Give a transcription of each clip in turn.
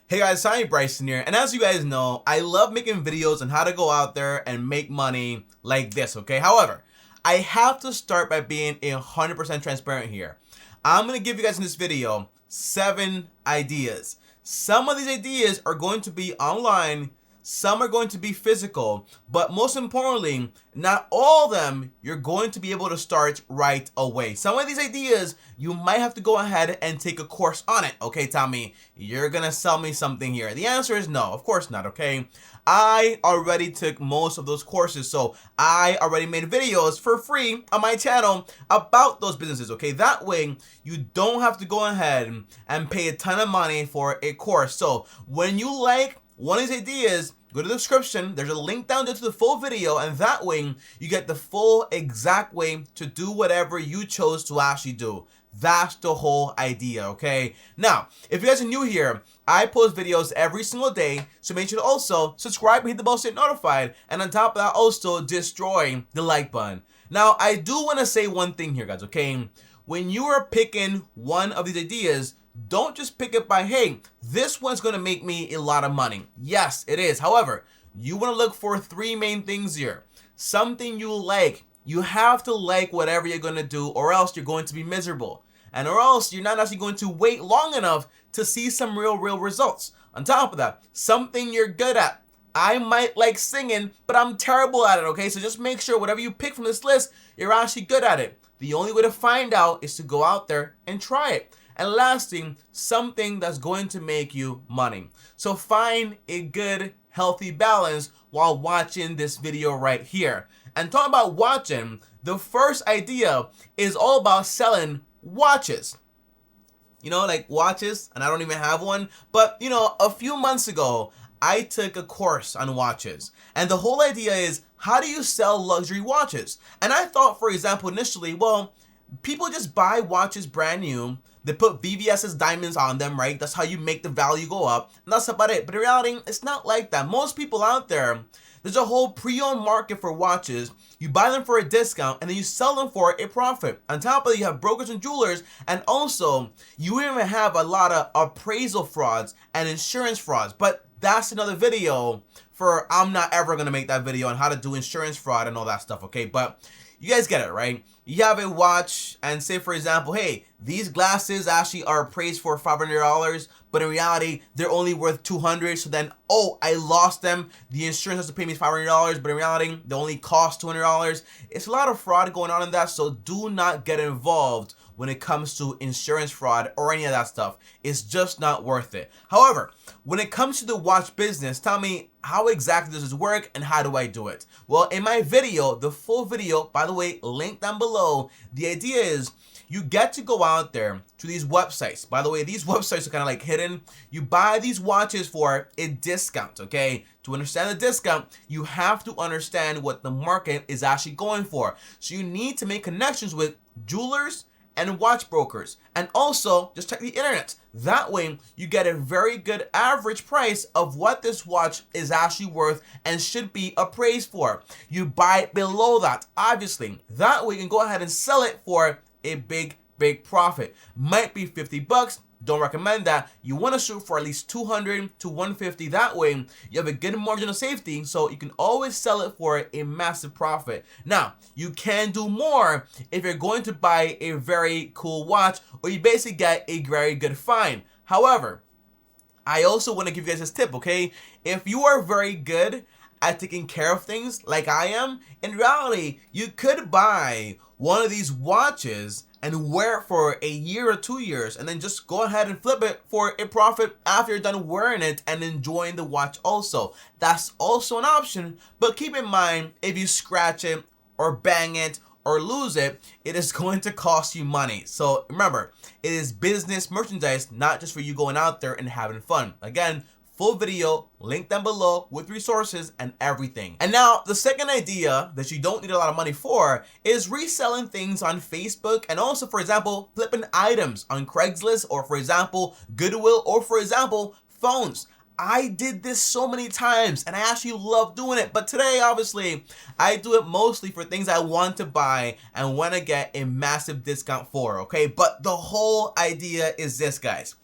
Hey guys, TommyBryson here, and as you guys know, I love making videos on how to go out there and make money like this, okay? However, I have to start by being 100% transparent here. I'm going to give you guys in this video 7 ideas. Some of these ideas are going to be online, some are going to be physical, but most importantly, not all of them you're going to be able to start right away. Some of these ideas, you might have to go ahead and take a course on it. Okay, Tommy, you're gonna sell me something here. The answer is no, of course not, okay? I already took most of those courses, so I already made videos for free on my channel about those businesses, okay? That way, you don't have to go ahead and pay a ton of money for a course. So when you like one of these ideas, go to the description, there's a link down there to the full video, and that way you get the full exact way to do whatever you chose to actually do. That's the whole idea, okay? Now, if you guys are new here, I post videos every single day, so make sure to also subscribe and hit the bell so you're notified, and on top of that, also destroy the like button. Now, I do want to say one thing here, guys, okay? When you are picking one of these ideas, don't just pick it by, hey, this one's going to make me a lot of money. Yes, it is. However, you want to look for 3 main things here. Something you like. You have to like whatever you're going to do, or else you're going to be miserable. And or else you're not actually going to wait long enough to see some real results. On top of that, something you're good at. I might like singing, but I'm terrible at it, okay? So just make sure whatever you pick from this list, you're actually good at it. The only way to find out is to go out there and try it. And lastly, something that's going to make you money. So find a good, healthy balance while watching this video right here. And talking about watching, the first idea is all about selling watches. You know, like watches, and I don't even have one, but you know, a few months ago, I took a course on watches. And the whole idea is, how do you sell luxury watches? And I thought, for example, initially, well, people just buy watches brand new. They put VVS's diamonds on them, right? That's how you make the value go up. And that's about it. But in reality, it's not like that. Most people out there, there's a whole pre-owned market for watches. You buy them for a discount and then you sell them for a profit. On top of it, you have brokers and jewelers. And also, you even have a lot of appraisal frauds and insurance frauds. But that's another video for, I'm not ever going to make that video on how to do insurance fraud and all that stuff, okay? But you guys get it, right? You have a watch and say, for example, hey, these glasses actually are appraised for $500, but in reality, they're only worth $200. So then, oh, I lost them. The insurance has to pay me $500, but in reality, they only cost $200. It's a lot of fraud going on in that, so do not get involved when it comes to insurance fraud or any of that stuff. It's just not worth it. However, when it comes to the watch business, tell me, how exactly does this work and how do I do it? Well, in my video, the full video, by the way, link down below, the idea is you get to go out there to these websites. By the way, these websites are kind of like hidden. You buy these watches for a discount, okay? To understand the discount, you have to understand what the market is actually going for. So you need to make connections with jewelers and watch brokers, and also just check the internet. That way you get a very good average price of what this watch is actually worth and should be appraised for. You buy it below that, obviously. That way you can go ahead and sell it for a big profit. Might be 50 bucks. Don't recommend that. You want to shoot for at least 200 to 150. That way you have a good margin of safety, so you can always sell it for a massive profit. Now, you can do more if you're going to buy a very cool watch, or you basically get a very good find. However, I also want to give you guys this tip, okay? If you are very good at taking care of things like I am, in reality, you could buy one of these watches and wear it for a year or 2 years, and then just go ahead and flip it for a profit after you're done wearing it and enjoying the watch also. That's also an option, but keep in mind, if you scratch it or bang it or lose it, it is going to cost you money. So remember, it is business merchandise, not just for you going out there and having fun. Again, full video, link down below with resources and everything. And now, the second idea that you don't need a lot of money for is reselling things on Facebook, and also, for example, flipping items on Craigslist, or for example, Goodwill, or for example, phones. I did this so many times and I actually love doing it, but today, obviously, I do it mostly for things I want to buy and want to get a massive discount for, okay? But the whole idea is this, guys.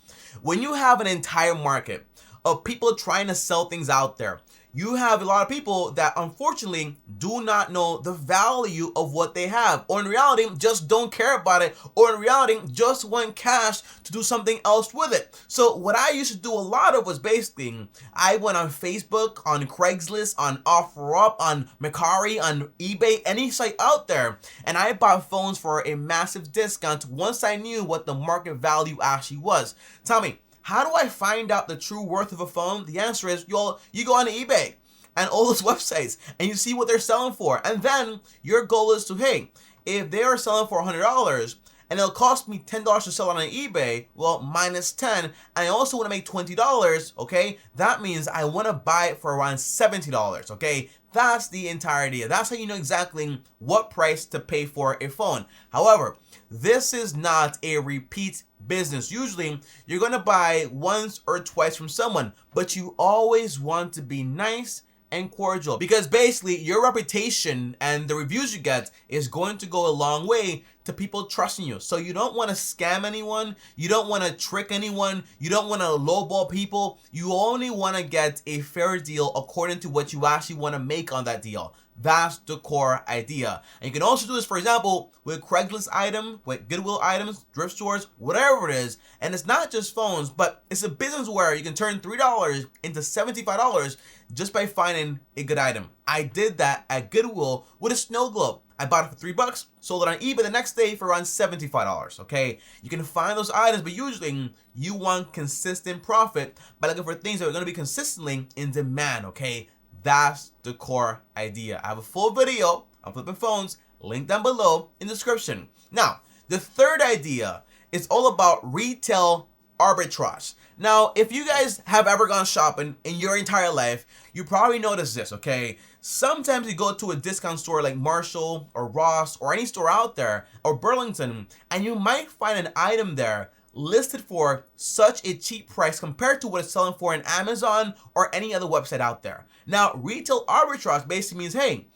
When you have an entire market of people trying to sell things out there. You have a lot of people that unfortunately do not know the value of what they have, or in reality just don't care about it, or in reality just want cash to do something else with it. So what I used to do a lot of was basically I went on Facebook, on Craigslist, on OfferUp, on Mercari, on eBay, any site out there, and I bought phones for a massive discount once I knew what the market value actually was. Tell me, how do I find out the true worth of a phone? The answer is you go on eBay and all those websites and you see what they're selling for. And then your goal is to, hey, if they are selling for $100 and it'll cost me $10 to sell it on eBay, well, minus 10, and I also want to make $20, okay? That means I want to buy it for around $70, okay? That's the entire idea. That's how you know exactly what price to pay for a phone. However, this is not a repeat business. Usually, you're going to buy once or twice from someone, but you always want to be nice and cordial, because basically your reputation and the reviews you get is going to go a long way to people trusting you. So you don't want to scam anyone, you don't want to trick anyone, you don't want to lowball people. You only want to get a fair deal according to what you actually want to make on that deal. That's the core idea. And you can also do this, for example, with Craigslist item, with Goodwill items, thrift stores, whatever it is. And it's not just phones, but it's a business where you can turn $3 into $75 just by finding a good item. I did that at Goodwill with a snow globe. I bought it for $3, sold it on eBay the next day for around $75, okay? You can find those items, but usually you want consistent profit by looking for things that are going to be consistently in demand, okay? That's the core idea. I have a full video on flipping phones, link down below in the description. Now, the third idea is all about retail arbitrage. Now, if you guys have ever gone shopping in your entire life, you probably noticed this, okay? Sometimes you go to a discount store like Marshall or Ross or any store out there, or Burlington, and you might find an item there listed for such a cheap price compared to what it's selling for in Amazon or any other website out there. Now, retail arbitrage basically means, hey,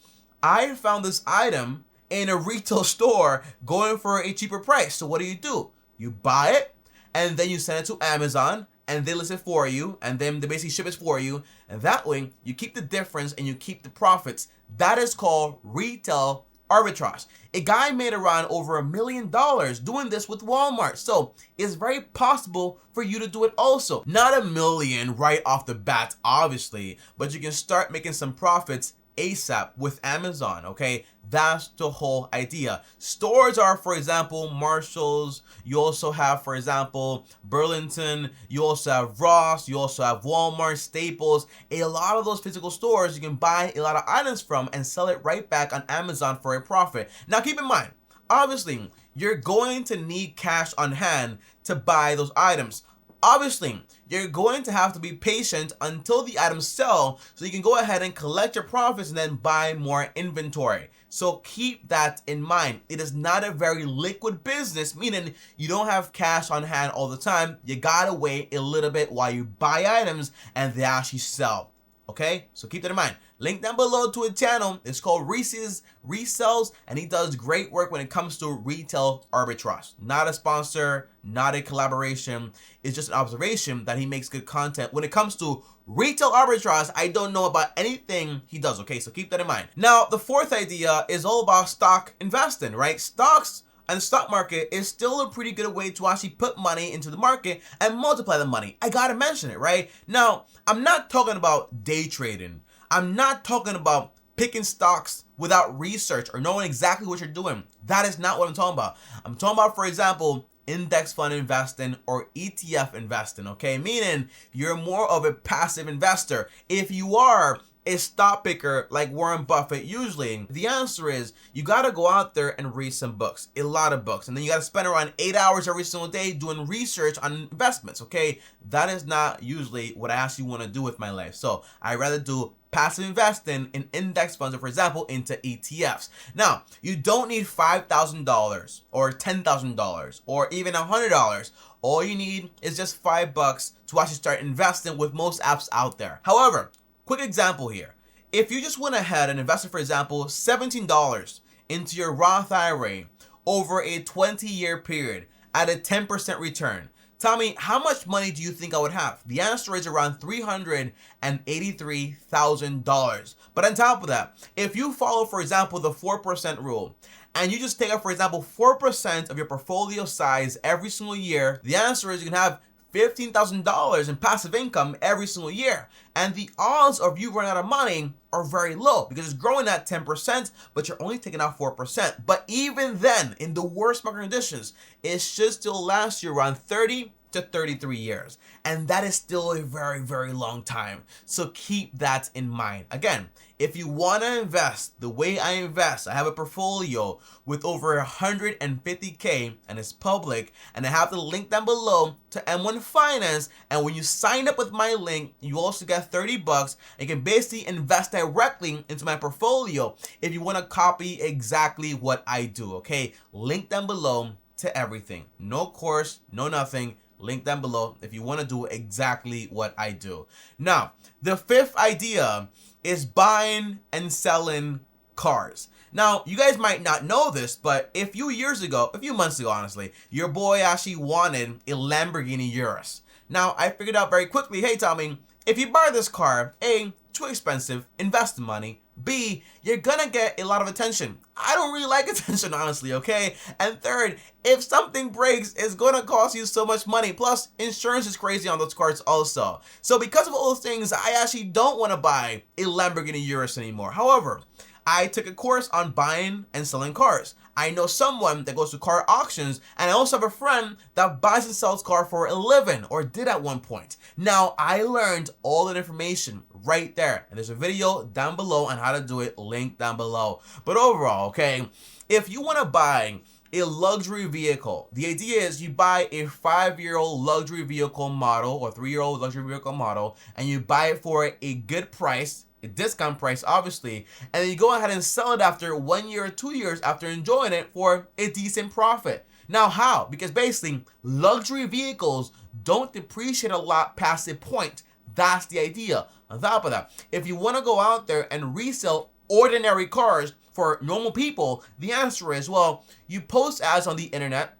I found this item in a retail store going for a cheaper price. So what do? You buy it, and then you send it to Amazon, and they list it for you, and then they basically ship it for you, and that way you keep the difference and you keep the profits. That is called retail arbitrage. A guy made around over $1 million doing this with Walmart. So it's very possible for you to do it also. Not $1 million right off the bat, obviously, but you can start making some profits ASAP with Amazon, okay? That's the whole idea. Stores are, for example, Marshalls. You also have, for example, Burlington. You also have Ross. You also have Walmart, Staples. A lot of those physical stores you can buy a lot of items from and sell it right back on Amazon for a profit. Now, keep in mind, obviously, you're going to need cash on hand to buy those items. Obviously, you're going to have to be patient until the items sell so you can go ahead and collect your profits and then buy more inventory. So keep that in mind. It is not a very liquid business, meaning you don't have cash on hand all the time. You gotta wait a little bit while you buy items and they actually sell. Okay, so keep that in mind. Link down below to a channel. It's called Resells, and he does great work when it comes to retail arbitrage. Not a sponsor, not a collaboration. It's just an observation that he makes good content. When it comes to retail arbitrage, I don't know about anything he does, okay? So keep that in mind. Now, the fourth idea is all about stock investing, right? Stocks and the stock market is still a pretty good way to actually put money into the market and multiply the money. I gotta mention it, right? Now, I'm not talking about day trading. I'm not talking about picking stocks without research or knowing exactly what you're doing. That is not what I'm talking about. I'm talking about, for example, index fund investing or ETF investing, okay? Meaning you're more of a passive investor. If you are a stock picker like Warren Buffett, usually the answer is you got to go out there and read some books, a lot of books, and then you got to spend around 8 hours every single day doing research on investments, okay? That is not usually what I actually want to do with my life. So I rather do passive investing in index funds, or for example, into ETFs. Now, you don't need $5,000 or $10,000 or even $100. All you need is just $5 to actually start investing with most apps out there. However, quick example here. If you just went ahead and invested, for example, $17 into your Roth IRA over a 20-year period at a 10% return, Tommy, how much money do you think I would have? The answer is around $383,000. But on top of that, if you follow, for example, the 4% rule, and you just take up, for example, 4% of your portfolio size every single year, the answer is you can have $15,000 in passive income every single year. And the odds of you running out of money are very low because it's growing at 10%, but you're only taking out 4%. But even then, in the worst market conditions, it should still last you around 30 to 33 years. And that is still a very, very long time. So keep that in mind. Again, if you want to invest the way I invest, I have a portfolio with over 150K and it's public, and I have the link down below to M1 Finance. And when you sign up with my link, you also get $30 and you can basically invest directly into my portfolio if you want to copy exactly what I do. Okay, link down below to everything. No course, no nothing. Link down below if you want to do exactly what I do. Now, the fifth idea is buying and selling cars. Now, you guys might not know this, but a few months ago, honestly, your boy actually wanted a Lamborghini Urus. Now, I figured out very quickly, hey, Tommy, if you buy this car, A, too expensive, invest the money. B, you're gonna get a lot of attention. I don't really like attention, honestly, okay? And third, if something breaks, it's gonna cost you so much money. Plus, insurance is crazy on those cars also. So because of all those things, I actually don't want to buy a Lamborghini Urus anymore. However, I took a course on buying and selling cars. I know someone that goes to car auctions, and I also have a friend that buys and sells cars for a living, or did at one point. Now, I learned all that information right there, and there's a video down below on how to do it, link down below. But overall, okay, if you want to buy a luxury vehicle, the idea is you buy a 5-year-old luxury vehicle model or 3-year-old luxury vehicle model, and you buy it for a good price, a discount price obviously, and then you go ahead and sell it after 1 year or 2 years after enjoying it for a decent profit. Now how? Because basically luxury vehicles don't depreciate a lot past a point. That's the idea. On top of that, if you want to go out there and resell ordinary cars for normal people, the answer is, well, you post ads on the internet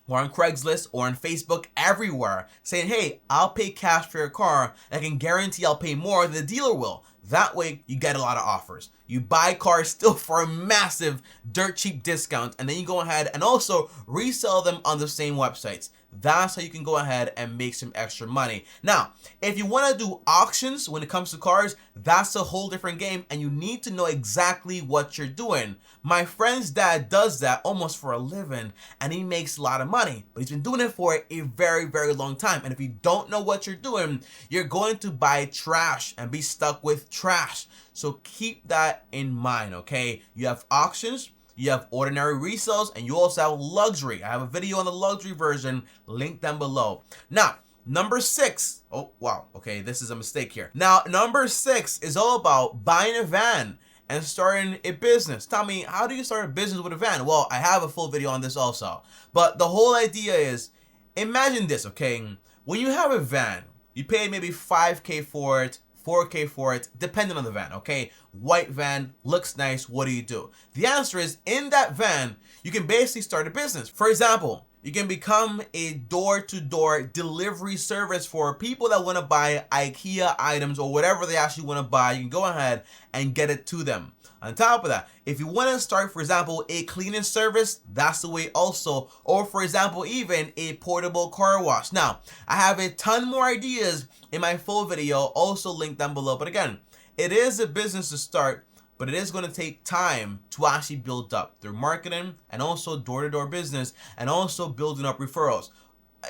or on Craigslist or on Facebook, everywhere, saying, hey, I'll pay cash for your car. I can guarantee I'll pay more than the dealer will. That way, you get a lot of offers. You buy cars still for a massive, dirt cheap discount, and then you go ahead and also resell them on the same websites. That's how you can go ahead and make some extra money. Now, if you want to do auctions when it comes to cars, that's a whole different game, and you need to know exactly what you're doing. My friend's dad does that almost for a living, and he makes a lot of money, but he's been doing it for a very, very long time. And if you don't know what you're doing, you're going to buy trash and be stuck with trash. So keep that in mind, okay? You have auctions, you have ordinary resales, and you also have luxury. I have a video on the luxury version, linked down below. Now, number 6. Oh, wow. Okay, this is a mistake here. Now, number 6 is all about buying a van and starting a business. Tommy, how do you start a business with a van? Well, I have a full video on this also. But the whole idea is, imagine this, okay? When you have a van, you pay maybe 5K for it, 4K for it, depending on the van, okay? White van, looks nice, what do? The answer is, in that van, you can basically start a business. For example, you can become a door-to-door delivery service for people that want to buy IKEA items or whatever they actually want to buy. You can go ahead and get it to them. On top of that, if you want to start, for example, a cleaning service, that's the way also. Or for example, even a portable car wash. Now, I have a ton more ideas in my full video, also linked down below. But again, it is a business to start, but it is going to take time to actually build up through marketing and also door-to-door business and also building up referrals.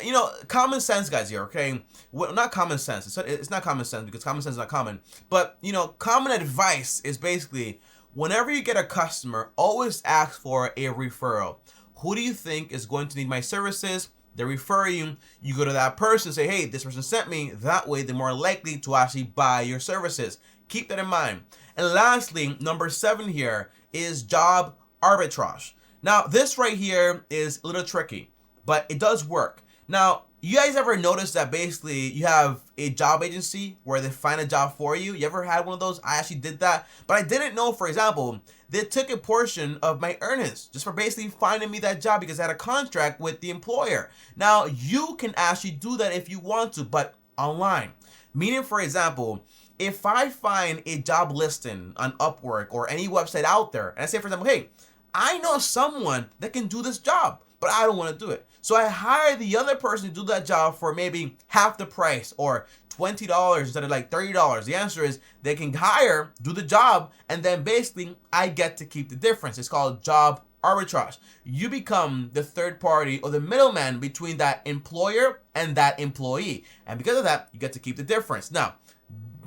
You know, common sense, guys, here, okay? Well, not common sense. It's not common sense because common sense is not common. But, you know, common advice is basically, whenever you get a customer, always ask for a referral. Who do you think is going to need my services? They refer you. You go to that person and say, hey, this person sent me. That way, they're more likely to actually buy your services. Keep that in mind. And lastly, number 7 here is job arbitrage. Now, this right here is a little tricky, but it does work. Now, You guys ever notice that basically you have a job agency where they find a job for you? You ever had one of those? I actually did that, but I didn't know, for example, they took a portion of my earnings just for basically finding me that job because I had a contract with the employer. Now, you can actually do that if you want to, but online. Meaning, for example, if I find a job listing on Upwork or any website out there, and I say, for example, hey, I know someone that can do this job, but I don't want to do it. So I hire the other person to do that job for maybe half the price or $20 instead of like $30. The answer is they can hire, do the job, and then basically I get to keep the difference. It's called job arbitrage. You become the third party or the middleman between that employer and that employee. And because of that, you get to keep the difference. Now,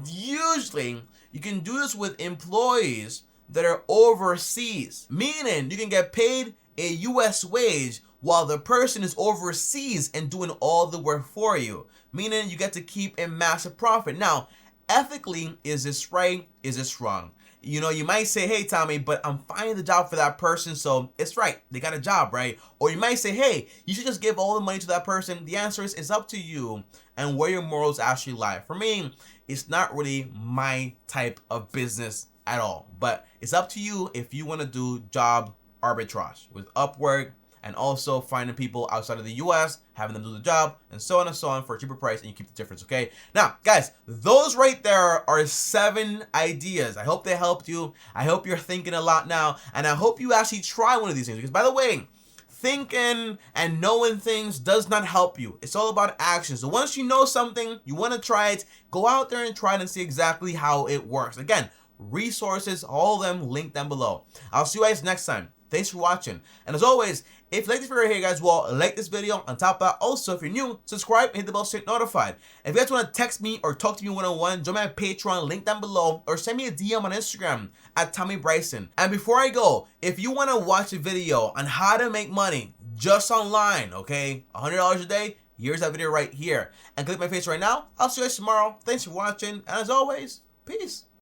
usually you can do this with employees that are overseas, meaning you can get paid a US wage while the person is overseas and doing all the work for you, meaning you get to keep a massive profit. Now, ethically, is this right? Is this wrong? You know, you might say, hey, Tommy, but I'm finding the job for that person, so it's right. They got a job, right? Or you might say, hey, you should just give all the money to that person. The answer is, it's up to you and where your morals actually lie. For me, it's not really my type of business at all, but it's up to you if you want to do job arbitrage with Upwork, and also finding people outside of the US, having them do the job, and so on for a cheaper price, and you keep the difference, okay? Now, guys, those right there are 7 ideas. I hope they helped you. I hope you're thinking a lot now, and I hope you actually try one of these things, because by the way, thinking and knowing things does not help you. It's all about action. So once you know something, you want to try it, go out there and try it and see exactly how it works. Again, resources, all of them linked down below. I'll see you guys next time. Thanks for watching. And as always, if you like this video here, guys, well, like this video. On top of that, also, if you're new, subscribe and hit the bell so you're notified. If you guys want to text me or talk to me one-on-one, join my Patreon, link down below, or send me a DM on Instagram at TommyBryson. And before I go, if you want to watch a video on how to make money just online, okay, $100 a day, here's that video right here. And click my face right now. I'll see you guys tomorrow. Thanks for watching. And as always, peace.